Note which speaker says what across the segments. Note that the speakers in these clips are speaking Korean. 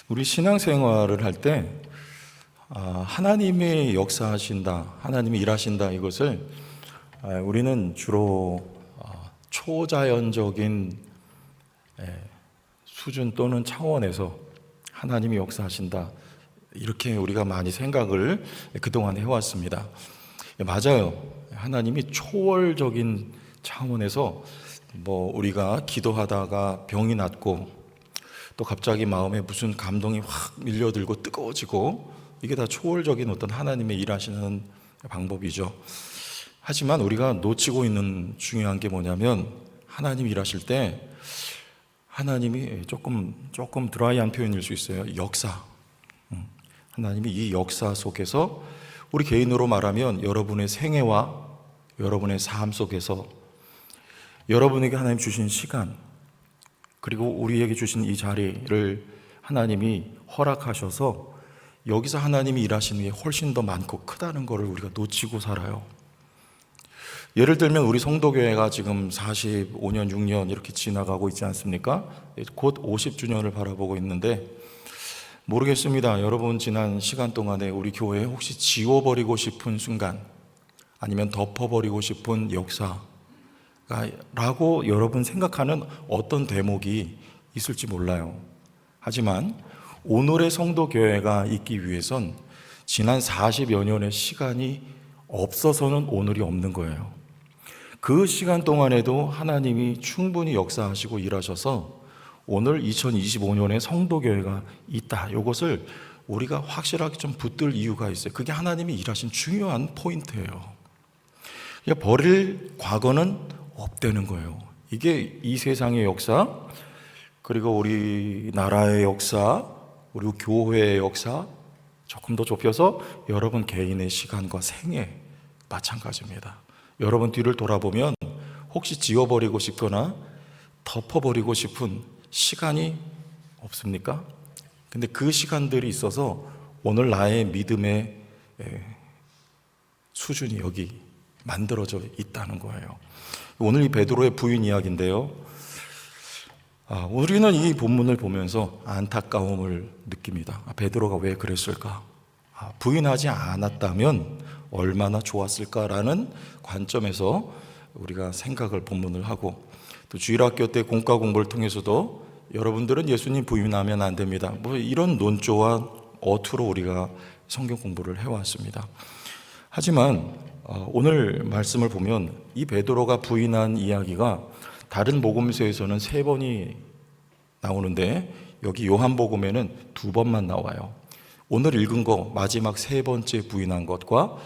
Speaker 1: 우리 신앙생활을 할 때 하나님이 역사하신다, 하나님이 일하신다, 이것을 우리는 주로 초자연적인 수준 또는 차원에서 하나님이 역사하신다, 이렇게 우리가 많이 생각을 그동안 해왔습니다. 맞아요. 하나님이 초월적인 차원에서 우리가 기도하다가 병이 낫고 또 갑자기 마음에 무슨 감동이 확 밀려들고 뜨거워지고, 이게 다 초월적인 어떤 하나님의 일하시는 방법이죠. 하지만 우리가 놓치고 있는 중요한 게 뭐냐면, 하나님이 일하실 때 하나님이 조금 드라이한 표현일 수 있어요. 역사. 하나님이 이 역사 속에서 우리 개인으로 말하면 여러분의 생애와 여러분의 삶 속에서 여러분에게 하나님 주신 시간, 그리고 우리에게 주신 이 자리를 하나님이 허락하셔서 여기서 하나님이 일하시는 게 훨씬 더 많고 크다는 것을 우리가 놓치고 살아요. 예를 들면 우리 성도교회가 지금 45년, 6년 이렇게 지나가고 있지 않습니까? 곧 50주년을 바라보고 있는데, 모르겠습니다. 여러분, 지난 시간 동안에 우리 교회에 혹시 지워버리고 싶은 순간, 아니면 덮어버리고 싶은 역사 라고 여러분 생각하는 어떤 대목이 있을지 몰라요. 하지만 오늘의 성도교회가 있기 위해선 지난 40여 년의 시간이 없어서는 오늘이 없는 거예요. 그 시간 동안에도 하나님이 충분히 역사하시고 일하셔서 오늘 2025년에 성도교회가 있다, 이것을 우리가 확실하게 좀 붙들 이유가 있어요. 그게 하나님이 일하신 중요한 포인트예요. 버릴 과거는 없다는 거예요. 이게 이 세상의 역사, 그리고 우리나라의 역사, 그리고 교회의 역사, 조금 더 좁혀서 여러분 개인의 시간과 생애 마찬가지입니다. 여러분 뒤를 돌아보면 혹시 지워버리고 싶거나 덮어버리고 싶은 시간이 없습니까? 근데 그 시간들이 있어서 오늘 나의 믿음의 수준이 여기 만들어져 있다는 거예요. 오늘 이 베드로의 부인 이야기인데요. 우리는 이 본문을 보면서 안타까움을 느낍니다. 베드로가 왜 그랬을까? 부인하지 않았다면 얼마나 좋았을까라는 관점에서 우리가 생각을 본문을 하고, 또 주일학교 때 공과 공부를 통해서도 여러분들은 예수님 부인하면 안 됩니다, 이런 논조와 어투로 우리가 성경 공부를 해왔습니다. 하지만 오늘 말씀을 보면 이 베드로가 부인한 이야기가 다른 복음서에서는 3번이 나오는데 여기 요한복음에는 2번만 나와요. 오늘 읽은 거 마지막 3번째 부인한 것과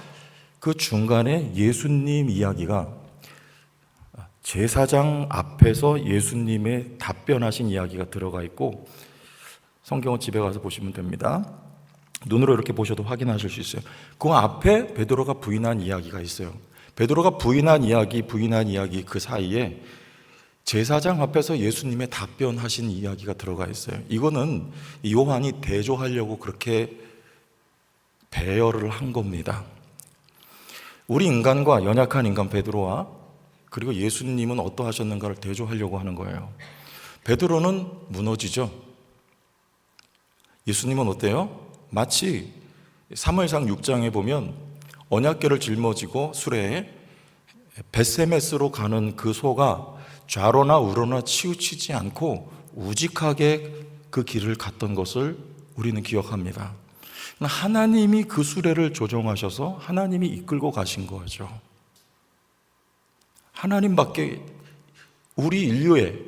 Speaker 1: 그 중간에 예수님 이야기가 제사장 앞에서 예수님의 답변하신 이야기가 들어가 있고, 성경은 집에 가서 보시면 됩니다. 눈으로 이렇게 보셔도 확인하실 수 있어요. 그 앞에 베드로가 부인한 이야기가 있어요. 베드로가 부인한 이야기 그 사이에 제사장 앞에서 예수님의 답변하신 이야기가 들어가 있어요. 이거는 요한이 대조하려고 그렇게 배열을 한 겁니다. 우리 인간과 연약한 인간 베드로와 그리고 예수님은 어떠하셨는가를 대조하려고 하는 거예요. 베드로는 무너지죠. 예수님은 어때요? 마치 사무엘상 6장에 보면 언약궤를 짊어지고 수레에 벳세메스로 가는 그 소가 좌로나 우로나 치우치지 않고 우직하게 그 길을 갔던 것을 우리는 기억합니다. 하나님이 그 수레를 조정하셔서 하나님이 이끌고 가신 거죠. 하나님밖에, 우리 인류의,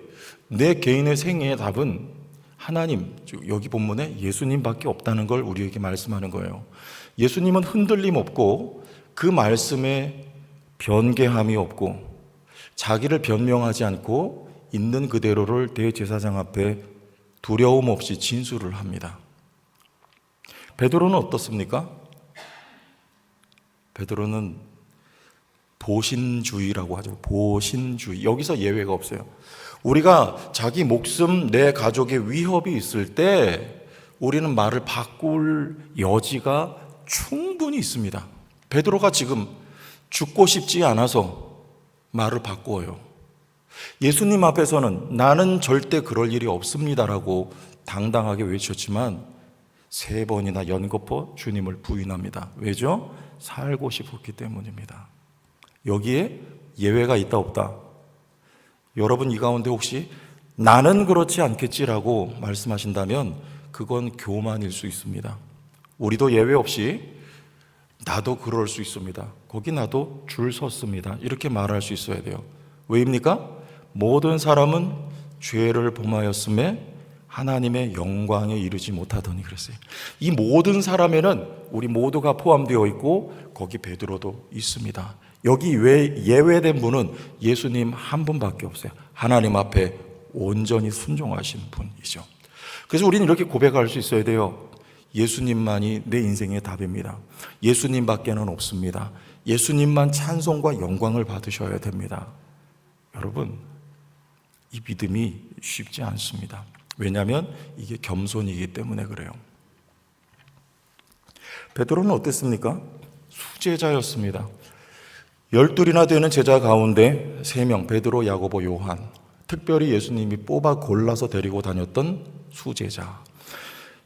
Speaker 1: 내 개인의 생애의 답은 하나님, 여기 본문에 예수님밖에 없다는 걸 우리에게 말씀하는 거예요. 예수님은 흔들림 없고 그 말씀에 변개함이 없고 자기를 변명하지 않고 있는 그대로를 대제사장 앞에 두려움 없이 진술을 합니다. 베드로는 어떻습니까? 베드로는 보신주의라고 하죠. 보신주의. 여기서 예외가 없어요. 우리가 자기 목숨, 내 가족의 위협이 있을 때 우리는 말을 바꿀 여지가 충분히 있습니다. 베드로가 지금 죽고 싶지 않아서 말을 바꾸어요. 예수님 앞에서는 나는 절대 그럴 일이 없습니다라고 당당하게 외쳤지만 3번이나 연거푸 주님을 부인합니다. 왜죠? 살고 싶었기 때문입니다. 여기에 예외가 있다 없다? 여러분 이 가운데 혹시 나는 그렇지 않겠지라고 말씀하신다면 그건 교만일 수 있습니다. 우리도 예외 없이 나도 그럴 수 있습니다. 거기 나도 줄 섰습니다. 이렇게 말할 수 있어야 돼요. 왜입니까? 모든 사람은 죄를 범하였음에 하나님의 영광에 이르지 못하더니 그랬어요. 이 모든 사람에는 우리 모두가 포함되어 있고 거기 베드로도 있습니다. 여기 예외된 분은 예수님 한 분밖에 없어요. 하나님 앞에 온전히 순종하신 분이죠. 그래서 우리는 이렇게 고백할 수 있어야 돼요. 예수님만이 내 인생의 답입니다. 예수님밖에는 없습니다. 예수님만 찬송과 영광을 받으셔야 됩니다. 여러분, 이 믿음이 쉽지 않습니다. 왜냐하면 이게 겸손이기 때문에 그래요. 베드로는 어땠습니까? 수제자였습니다. 12이나 되는 제자 가운데 3명, 베드로, 야고보, 요한, 특별히 예수님이 뽑아 골라서 데리고 다녔던 수제자.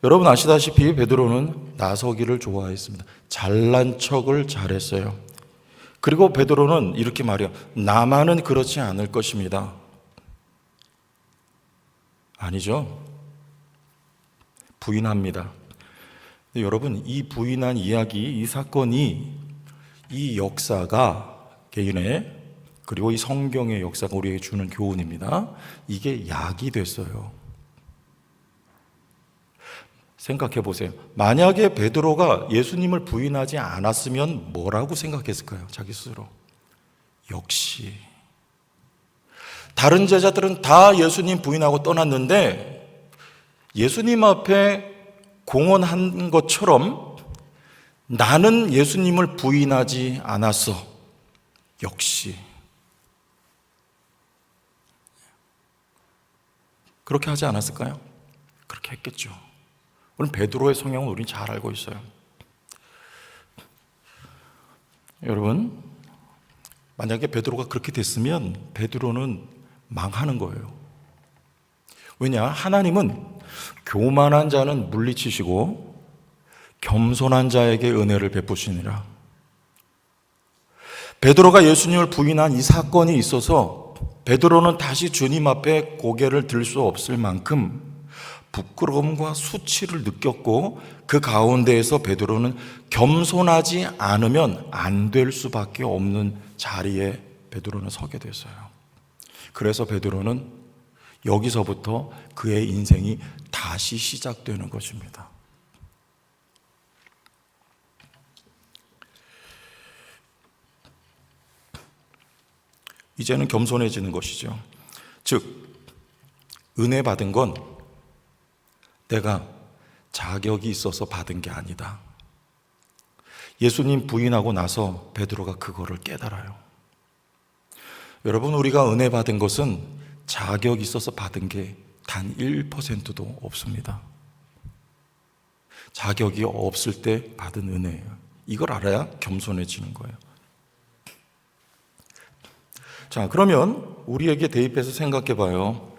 Speaker 1: 여러분 아시다시피 베드로는 나서기를 좋아했습니다. 잘난 척을 잘했어요. 그리고 베드로는 이렇게 말해요. 나만은 그렇지 않을 것입니다. 아니죠. 부인합니다. 근데 여러분 이 부인한 이야기, 이 사건이, 이 역사가 개인의 그리고 이 성경의 역사가 우리에게 주는 교훈입니다. 이게 약이 됐어요. 생각해 보세요. 만약에 베드로가 예수님을 부인하지 않았으면 뭐라고 생각했을까요? 자기 스스로. 역시 다른 제자들은 다 예수님 부인하고 떠났는데 예수님 앞에 공언한 것처럼 나는 예수님을 부인하지 않았어. 역시. 그렇게 하지 않았을까요? 그렇게 했겠죠. 오늘 베드로의 성향은 우리는 잘 알고 있어요. 여러분, 만약에 베드로가 그렇게 됐으면 베드로는 망하는 거예요. 왜냐? 하나님은 교만한 자는 물리치시고 겸손한 자에게 은혜를 베푸시니라. 베드로가 예수님을 부인한 이 사건이 있어서 베드로는 다시 주님 앞에 고개를 들 수 없을 만큼 부끄러움과 수치를 느꼈고 그 가운데에서 베드로는 겸손하지 않으면 안 될 수밖에 없는 자리에 베드로는 서게 됐어요. 그래서 베드로는 여기서부터 그의 인생이 다시 시작되는 것입니다. 이제는 겸손해지는 것이죠. 즉, 은혜 받은 건 내가 자격이 있어서 받은 게 아니다. 예수님 부인하고 나서 베드로가 그거를 깨달아요. 여러분, 우리가 은혜 받은 것은 자격이 있어서 받은 게 단 1%도 없습니다. 자격이 없을 때 받은 은혜예요. 이걸 알아야 겸손해지는 거예요. 자, 그러면 우리에게 대입해서 생각해 봐요.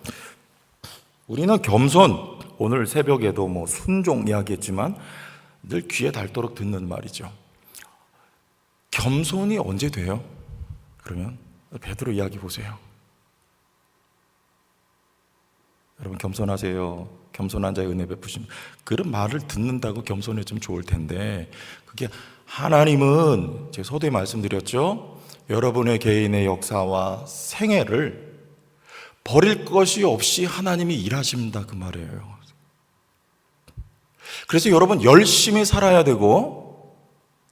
Speaker 1: 우리는 겸손, 오늘 새벽에도 순종 이야기했지만 늘 귀에 닳도록 듣는 말이죠. 겸손이 언제 돼요? 그러면 베드로 이야기 보세요. 여러분 겸손하세요. 겸손한 자의 은혜 베푸심. 그런 말을 듣는다고 겸손해지면 좋을 텐데 그게 하나님은 제가 서두에 말씀드렸죠. 여러분의 개인의 역사와 생애를 버릴 것이 없이 하나님이 일하십니다. 그 말이에요. 그래서 여러분 열심히 살아야 되고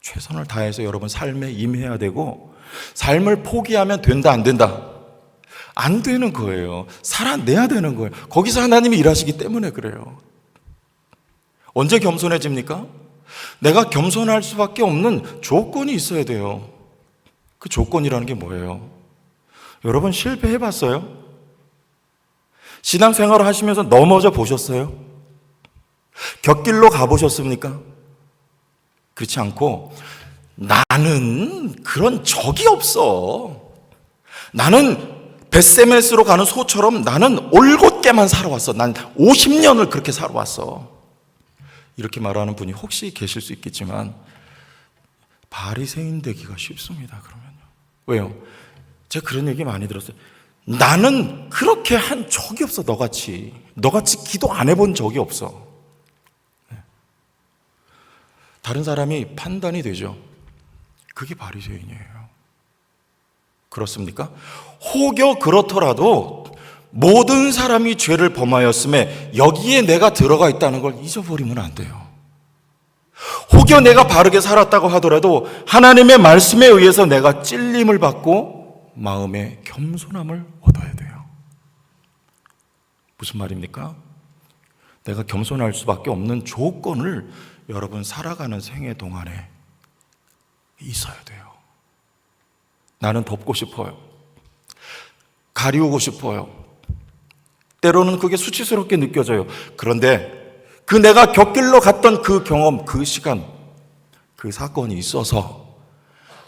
Speaker 1: 최선을 다해서 여러분 삶에 임해야 되고 삶을 포기하면 된다 안 된다? 안 되는 거예요. 살아내야 되는 거예요. 거기서 하나님이 일하시기 때문에 그래요. 언제 겸손해집니까? 내가 겸손할 수밖에 없는 조건이 있어야 돼요. 그 조건이라는 게 뭐예요? 여러분 실패해 봤어요? 신앙생활을 하시면서 넘어져 보셨어요? 곁길로 가보셨습니까? 그렇지 않고 나는 그런 적이 없어. 나는 벳세메스로 가는 소처럼 나는 올곧게만 살아왔어. 난 50년을 그렇게 살아왔어. 이렇게 말하는 분이 혹시 계실 수 있겠지만 바리새인 되기가 쉽습니다. 그러면요. 왜요? 제가 그런 얘기 많이 들었어요. 나는 그렇게 한 적이 없어. 너같이 기도 안 해본 적이 없어. 다른 사람이 판단이 되죠. 그게 바리새인이에요. 그렇습니까? 혹여 그렇더라도 모든 사람이 죄를 범하였음에 여기에 내가 들어가 있다는 걸 잊어버리면 안 돼요. 혹여 내가 바르게 살았다고 하더라도 하나님의 말씀에 의해서 내가 찔림을 받고 마음의 겸손함을 얻어야 돼요. 무슨 말입니까? 내가 겸손할 수밖에 없는 조건을 여러분 살아가는 생애 동안에 있어야 돼요. 나는 덮고 싶어요. 가리우고 싶어요. 때로는 그게 수치스럽게 느껴져요. 그런데 그 내가 곁길로 갔던 그 경험, 그 시간, 그 사건이 있어서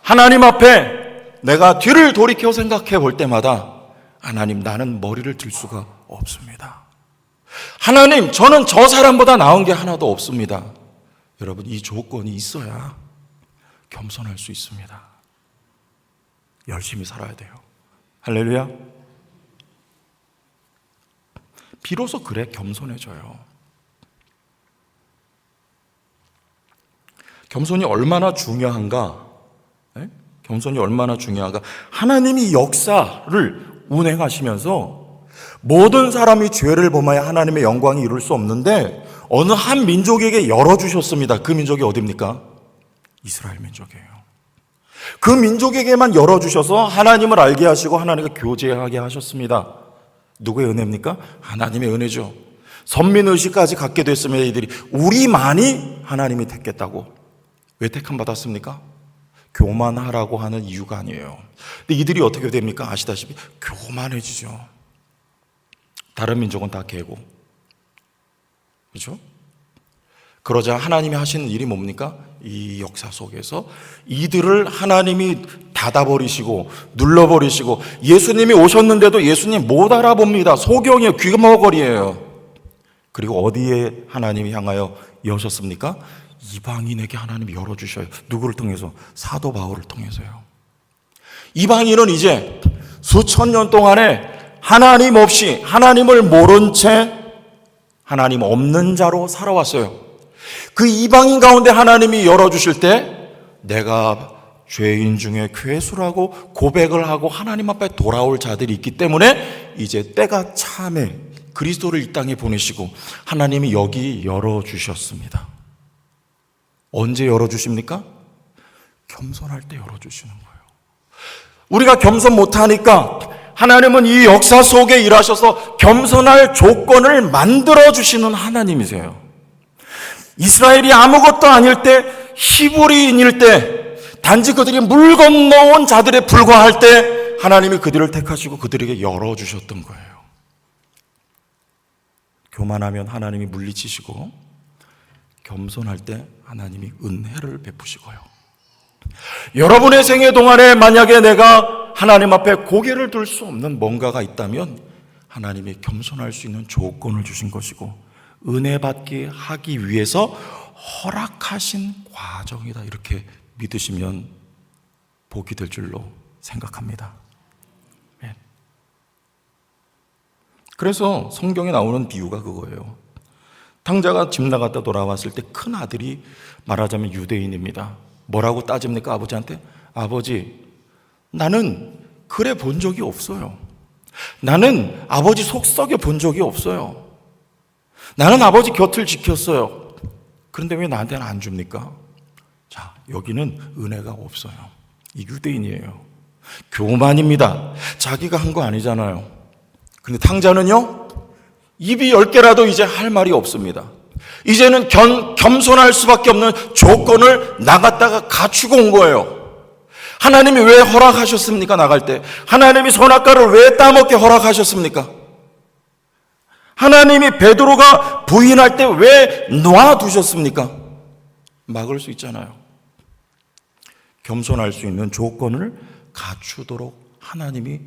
Speaker 1: 하나님 앞에 내가 뒤를 돌이켜 생각해 볼 때마다 하나님, 나는 머리를 들 수가 없습니다. 하나님, 저는 저 사람보다 나은 게 하나도 없습니다. 여러분, 이 조건이 있어야 겸손할 수 있습니다. 열심히 살아야 돼요. 할렐루야. 비로소 그래 겸손해져요. 겸손이 얼마나 중요한가? 겸손이 얼마나 중요한가? 하나님이 역사를 운행하시면서 모든 사람이 죄를 범하여 하나님의 영광이 이룰 수 없는데 어느 한 민족에게 열어주셨습니다. 그 민족이 어디입니까? 이스라엘 민족이에요. 그 민족에게만 열어주셔서 하나님을 알게 하시고 하나님과 교제하게 하셨습니다. 누구의 은혜입니까? 하나님의 은혜죠. 선민의식까지 갖게 됐으면 이들이 우리만이 하나님이 택했다고. 왜 택함 받았습니까? 교만하라고 하는 이유가 아니에요. 근데 이들이 어떻게 됩니까? 아시다시피 교만해지죠. 다른 민족은 다 개고, 그렇죠? 그러자 하나님이 하시는 일이 뭡니까? 이 역사 속에서 이들을 하나님이 닫아버리시고 눌러버리시고, 예수님이 오셨는데도 예수님 못 알아봅니다. 소경이에요. 귀머거리예요. 그리고 어디에 하나님이 향하여 여셨습니까? 이방인에게 하나님이 열어주셔요. 누구를 통해서? 사도 바울을 통해서요. 이방인은 이제 수천 년 동안에 하나님 없이, 하나님을 모른 채 하나님 없는 자로 살아왔어요. 그 이방인 가운데 하나님이 열어주실 때 내가 죄인 중에 괴수라고 고백을 하고 하나님 앞에 돌아올 자들이 있기 때문에 이제 때가 참에 그리스도를 이 땅에 보내시고 하나님이 여기 열어주셨습니다. 언제 열어주십니까? 겸손할 때 열어주시는 거예요. 우리가 겸손 못하니까 하나님은 이 역사 속에 일하셔서 겸손할 조건을 만들어주시는 하나님이세요. 이스라엘이 아무것도 아닐 때, 히브리인일 때, 단지 그들이 물 건너온 자들에 불과할 때 하나님이 그들을 택하시고 그들에게 열어주셨던 거예요. 교만하면 하나님이 물리치시고 겸손할 때 하나님이 은혜를 베푸시고요. 여러분의 생애 동안에 만약에 내가 하나님 앞에 고개를 들 수 없는 뭔가가 있다면 하나님이 겸손할 수 있는 조건을 주신 것이고 은혜 받게 하기 위해서 허락하신 과정이다. 이렇게 믿으시면 복이 될 줄로 생각합니다. 그래서 성경에 나오는 비유가 그거예요. 탕자가 집 나갔다 돌아왔을 때 큰 아들이 말하자면 유대인입니다. 뭐라고 따집니까? 아버지한테? 아버지, 나는 그래 본 적이 없어요. 나는 아버지 속 썩여 본 적이 없어요. 나는 아버지 곁을 지켰어요. 그런데 왜 나한테는 안 줍니까? 자, 여기는 은혜가 없어요. 이 유대인이에요. 교만입니다. 자기가 한 거 아니잖아요. 근데 탕자는요, 입이 10개라도 이제 할 말이 없습니다. 이제는 겸손할 수밖에 없는 조건을 나갔다가 갖추고 온 거예요. 하나님이 왜 허락하셨습니까? 나갈 때 하나님이 선악과를 왜 따먹게 허락하셨습니까? 하나님이 베드로가 부인할 때 왜 놔두셨습니까? 막을 수 있잖아요. 겸손할 수 있는 조건을 갖추도록 하나님이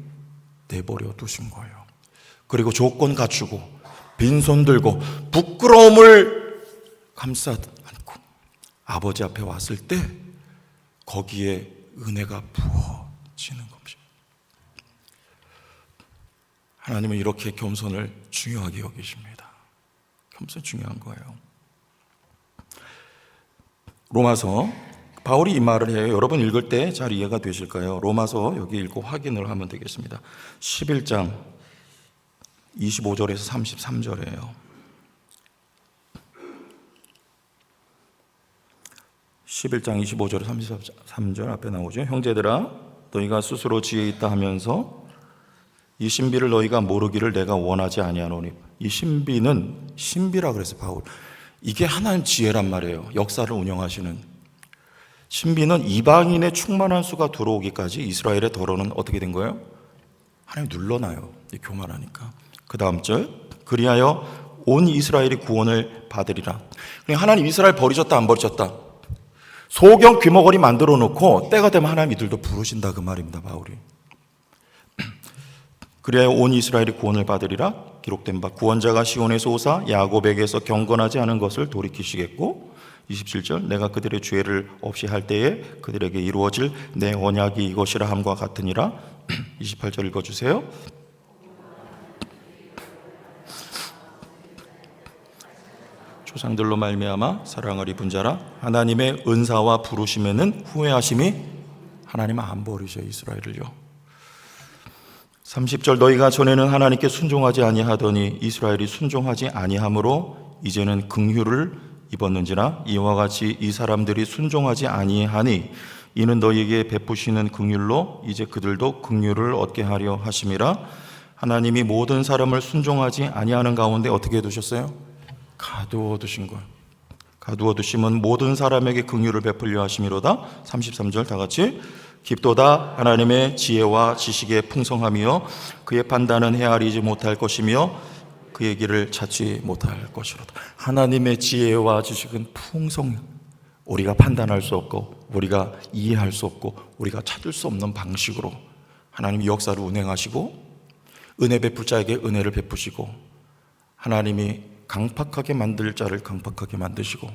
Speaker 1: 내버려 두신 거예요. 그리고 조건 갖추고 빈손 들고 부끄러움을 감싸 안고 아버지 앞에 왔을 때 거기에 은혜가 부어지는 겁니다. 하나님은 이렇게 겸손을 중요하게 여기십니다. 겸손 중요한 거예요. 로마서, 바울이 이 말을 해요. 여러분 읽을 때 잘 이해가 되실까요? 로마서 여기 읽고 확인을 하면 되겠습니다. 11장 25절에서 33절이에요. 11장 25절에 33절 앞에 나오죠. 형제들아, 너희가 스스로 지혜 있다 하면서 이 신비를 너희가 모르기를 내가 원하지 아니하노니. 이 신비는, 신비라 그래서 바울, 이게 하나님 지혜란 말이에요. 역사를 운영하시는 신비는 이방인의 충만한 수가 들어오기까지 이스라엘의 더러는 어떻게 된 거예요? 하나님 눌러놔요. 교만하니까. 그 다음 절, 그리하여 온 이스라엘이 구원을 받으리라. 하나님 이스라엘 버리셨다 안 버리셨다? 소경 귀머거리 만들어 놓고 때가 되면 하나님 이들도 부르신다 그 말입니다. 바울이. 그리하여 온 이스라엘이 구원을 받으리라 기록된 바 구원자가 시온에서 오사 야곱에게서 경건하지 않은 것을 돌이키시겠고 27절 내가 그들의 죄를 없이 할 때에 그들에게 이루어질 내 언약이 이것이라 함과 같으니라. 28절 읽어주세요. 조상들로 말미암아 사랑을 입은 자라 하나님의 은사와 부르심에는 후회하심이 하나님은 안 버리셔 이스라엘을요. 30절 너희가 전에는 하나님께 순종하지 아니하더니 이스라엘이 순종하지 아니함으로 이제는 긍휼을 입었는지라 이와 같이 이 사람들이 순종하지 아니하니 이는 너희에게 베푸시는 긍휼로 이제 그들도 긍휼을 얻게 하려 하심이라. 하나님이 모든 사람을 순종하지 아니하는 가운데 어떻게 해두셨어요? 가두어 두신 거예요. 가두어 두심은 모든 사람에게 긍휼을 베풀려 하심이로다. 33절 다 같이 깊도다 하나님의 지혜와 지식의 풍성함이요 그의 판단은 헤아리지 못할 것이며 그의 길을 찾지 못할 것이로다. 하나님의 지혜와 지식은 풍성, 우리가 판단할 수 없고 우리가 이해할 수 없고 우리가 찾을 수 없는 방식으로 하나님이 역사를 운행하시고 은혜 베풀 자에게 은혜를 베푸시고 하나님이 강팍하게 만들 자를 강팍하게 만드시고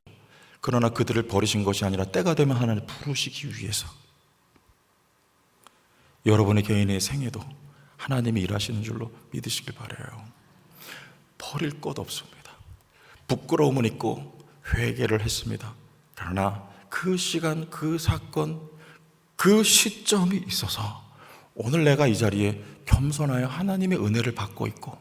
Speaker 1: 그러나 그들을 버리신 것이 아니라 때가 되면 하나님을 부르시기 위해서 여러분의 개인의 생애도 하나님이 일하시는 줄로 믿으시길 바라요. 버릴 것 없습니다. 부끄러움은 있고 회개를 했습니다. 그러나 그 시간, 그 사건, 그 시점이 있어서 오늘 내가 이 자리에 겸손하여 하나님의 은혜를 받고 있고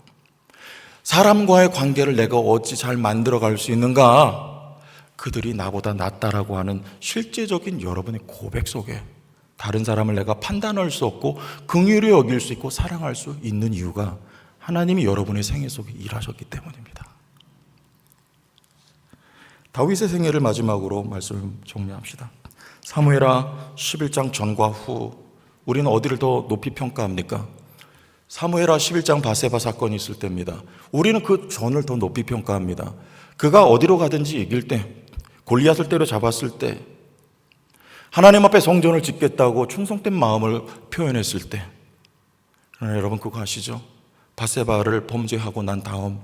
Speaker 1: 사람과의 관계를 내가 어찌 잘 만들어갈 수 있는가? 그들이 나보다 낫다라고 하는 실제적인 여러분의 고백 속에 다른 사람을 내가 판단할 수 없고 긍휼히 여길 수 있고 사랑할 수 있는 이유가 하나님이 여러분의 생애 속에 일하셨기 때문입니다. 다윗의 생애를 마지막으로 말씀을 정리합시다. 사무엘하 11장 전과 후 우리는 어디를 더 높이 평가합니까? 사무엘하 11장 바세바 사건이 있을 때입니다. 우리는 그 전을 더 높이 평가합니다. 그가 어디로 가든지 이길 때, 골리앗을 때려잡았을 때, 하나님 앞에 성전을 짓겠다고 충성된 마음을 표현했을 때, 그러나 여러분 그거 아시죠? 바세바를 범죄하고 난 다음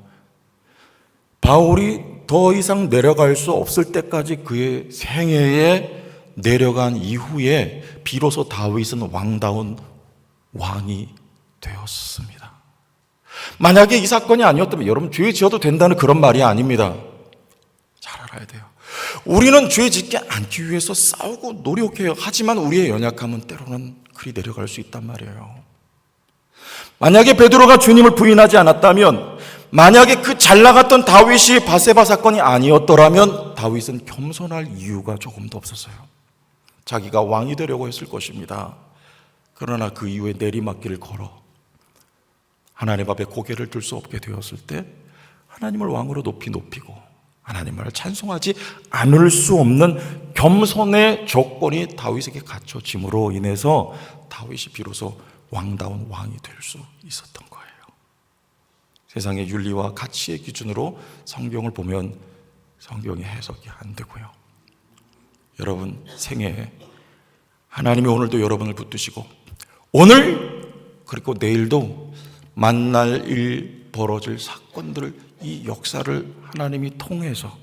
Speaker 1: 바울이 더 이상 내려갈 수 없을 때까지 그의 생애에 내려간 이후에 비로소 다윗은 왕다운 왕이 되었습니다. 만약에 이 사건이 아니었다면 여러분 죄 지어도 된다는 그런 말이 아닙니다. 잘 알아야 돼요. 우리는 죄 짓지 않기 위해서 싸우고 노력해요. 하지만 우리의 연약함은 때로는 그리 내려갈 수 있단 말이에요. 만약에 베드로가 주님을 부인하지 않았다면, 만약에 그 잘 나갔던 다윗이 바세바 사건이 아니었더라면 다윗은 겸손할 이유가 조금도 없었어요. 자기가 왕이 되려고 했을 것입니다. 그러나 그 이후에 내리막길을 걸어 하나님 앞에 고개를 들 수 없게 되었을 때 하나님을 왕으로 높이고 하나님을 찬송하지 않을 수 없는 겸손의 조건이 다윗에게 갖춰짐으로 인해서 다윗이 비로소 왕다운 왕이 될 수 있었던 거예요. 세상의 윤리와 가치의 기준으로 성경을 보면 성경이 해석이 안 되고요. 여러분 생애에 하나님이 오늘도 여러분을 붙드시고 오늘 그리고 내일도 만날 일, 벌어질 사건들을, 이 역사를 하나님이 통해서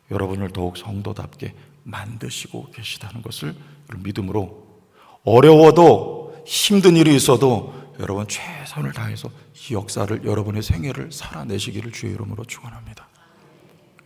Speaker 1: 여러분을 더욱 성도답게 만드시고 계시다는 것을 믿음으로, 어려워도 힘든 일이 있어도 여러분 최선을 다해서 이 역사를, 여러분의 생애를 살아내시기를 주의 이름으로 축원합니다.